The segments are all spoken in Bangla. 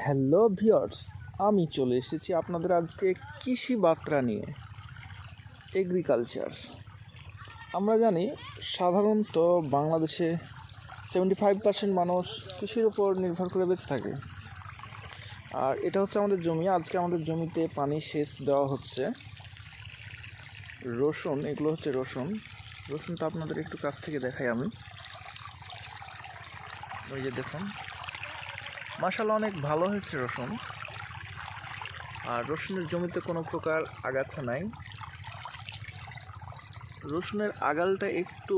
হ্যালো ভিউয়ার্স, আমি চলে এসেছি আপনাদের আজকে কৃষি বার্তা নিয়ে। এগ্রিকালচার, আমরা জানি সাধারণত বাংলাদেশে 75% মানুষ কৃষির উপর নির্ভর করে বেঁচে থাকে। আর এটা হচ্ছে আমাদের জমি। আজকে আমাদের জমিতে পানি সেচ দেওয়া হচ্ছে। রসুন, এগুলো হচ্ছে রসুনটা আপনাদের একটু কাছ থেকে দেখাই আমি। ওই যে দেখুন, মাশাআল্লাহ অনেক ভালো হয়েছে রসুন। আর রসুনের জমিতে কোনো প্রকার আগাছা নাই। রসুনের আগালটা একটু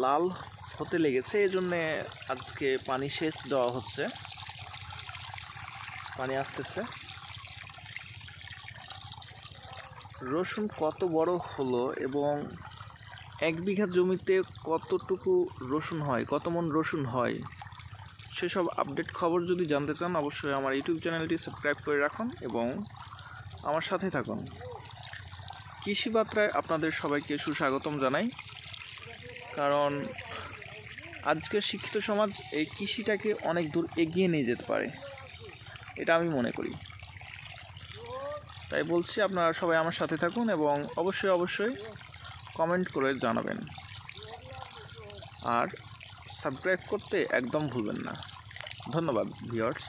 লাল হতে লেগেছে, এই জন্যে আজকে পানি সেচ দেওয়া হচ্ছে। পানি আসতেছে। রসুন কত বড় হলো এবং 1 বিঘা জমিতে কতটুকু রসুন হয়, কত মণ রসুন হয়, সেসব আপডেট খবর যদি জানতে চান অবশ্যই আমার ইউটিউব চ্যানেলটি সাবস্ক্রাইব করে রাখুন এবং আমার সাথে থাকুন। কৃষি বার্তায় আপনাদের সবাইকে সুস্বাগতম জানাই। কারণ আজকের শিক্ষিত সমাজ এই কৃষিটাকে অনেক দূর এগিয়ে নিয়ে যেতে পারে, এটা আমি মনে করি। তাই বলছি, আপনারা সবাই আমার সাথে থাকুন এবং অবশ্যই কমেন্ট করে জানাবেন। আর সাবস্ক্রাইব করতে একদম ভুলবেন না। ধন্যবাদ ভিউয়ার্স।